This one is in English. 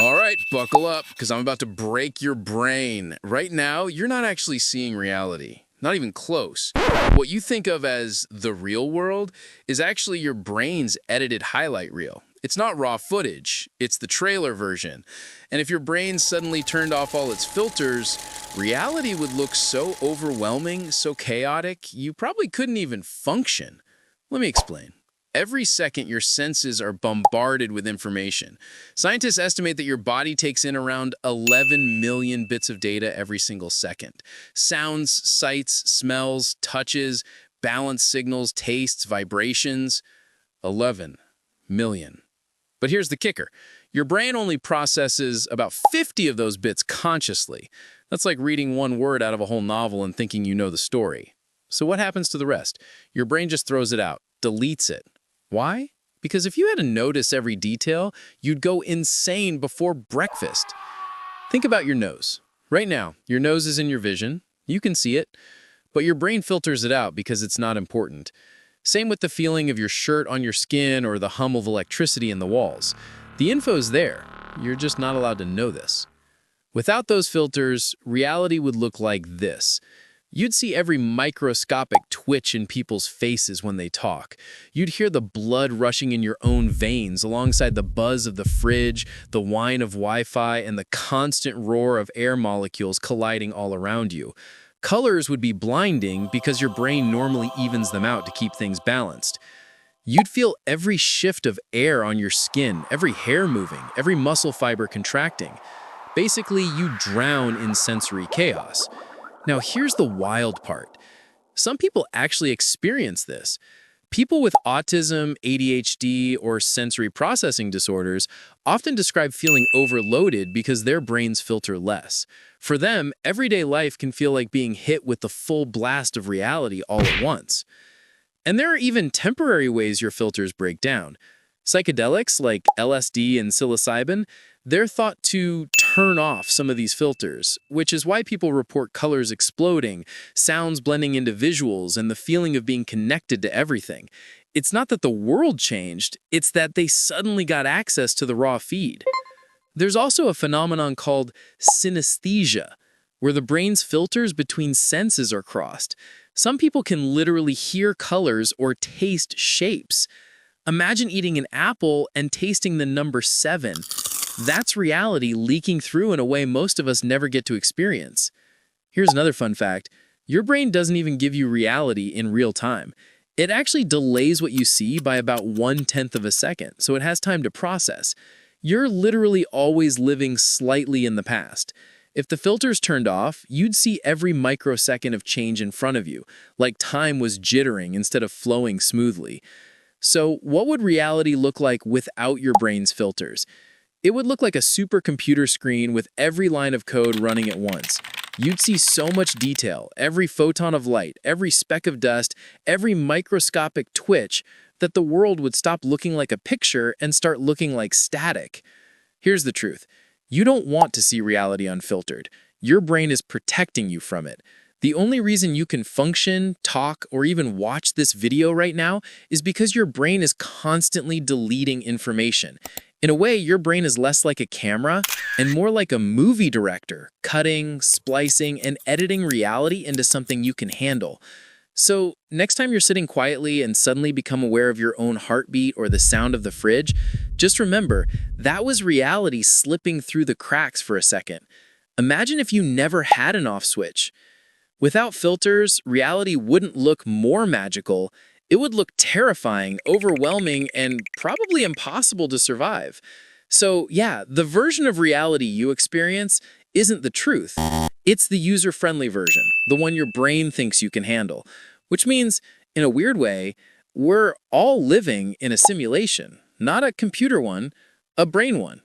All right, buckle up, because I'm about to break your brain. Right now, you're not actually seeing reality. Not even close. What you think of as the real world is actually your brain's edited highlight reel. It's not raw footage, it's the trailer version. And if your brain suddenly turned off all its filters, reality would look so overwhelming, so chaotic, you probably couldn't even function. Let me explain. Every second, your senses are bombarded with information. Scientists estimate that your body takes in around 11 million bits of data every single second. Sounds, sights, smells, touches, balance signals, tastes, vibrations. 11 million. But here's the kicker. Your brain only processes about 50 of those bits consciously. That's like reading one word out of a whole novel and thinking you know the story. So what happens to the rest? Your brain just throws it out, deletes it. Why? Because if you had to notice every detail, you'd go insane before breakfast. Think about your nose. Right now, your nose is in your vision. You can see it, but your brain filters it out because it's not important. Same with the feeling of your shirt on your skin or the hum of electricity in the walls. The info's there. You're just not allowed to know this. Without those filters, reality would look like this. You'd see every microscopic twitch in people's faces when they talk. You'd hear the blood rushing in your own veins alongside the buzz of the fridge, the whine of Wi-Fi, and the constant roar of air molecules colliding all around you. Colors would be blinding because your brain normally evens them out to keep things balanced. You'd feel every shift of air on your skin, every hair moving, every muscle fiber contracting. Basically, you drown in sensory chaos. Now, here's the wild part. Some people actually experience this. People with autism, ADHD, or sensory processing disorders often describe feeling overloaded because their brains filter less. For them, everyday life can feel like being hit with the full blast of reality all at once. And there are even temporary ways your filters break down. Psychedelics like LSD and psilocybin, they're thought to turn off some of these filters, which is why people report colors exploding, sounds blending into visuals, and the feeling of being connected to everything. It's not that the world changed, it's that they suddenly got access to the raw feed. There's also a phenomenon called synesthesia, where the brain's filters between senses are crossed. Some people can literally hear colors or taste shapes. Imagine eating an apple and tasting the number 7. That's reality leaking through in a way most of us never get to experience. Here's another fun fact. Your brain doesn't even give you reality in real time. It actually delays what you see by about 1/10 of a second, so it has time to process. You're literally always living slightly in the past. If the filters turned off, you'd see every microsecond of change in front of you, like time was jittering instead of flowing smoothly. So what would reality look like without your brain's filters? It would look like a supercomputer screen with every line of code running at once. You'd see so much detail, every photon of light, every speck of dust, every microscopic twitch, that the world would stop looking like a picture and start looking like static. Here's the truth. You don't want to see reality unfiltered. Your brain is protecting you from it. The only reason you can function, talk, or even watch this video right now is because your brain is constantly deleting information. In a way, your brain is less like a camera and more like a movie director, cutting, splicing, and editing reality into something you can handle. So, next time you're sitting quietly and suddenly become aware of your own heartbeat or the sound of the fridge, just remember, that was reality slipping through the cracks for a second. Imagine if you never had an off switch. Without filters, reality wouldn't look more magical. It would look terrifying, overwhelming, and probably impossible to survive. So yeah, the version of reality you experience isn't the truth. It's the user-friendly version, the one your brain thinks you can handle. Which means, in a weird way, we're all living in a simulation. Not a computer one, a brain one.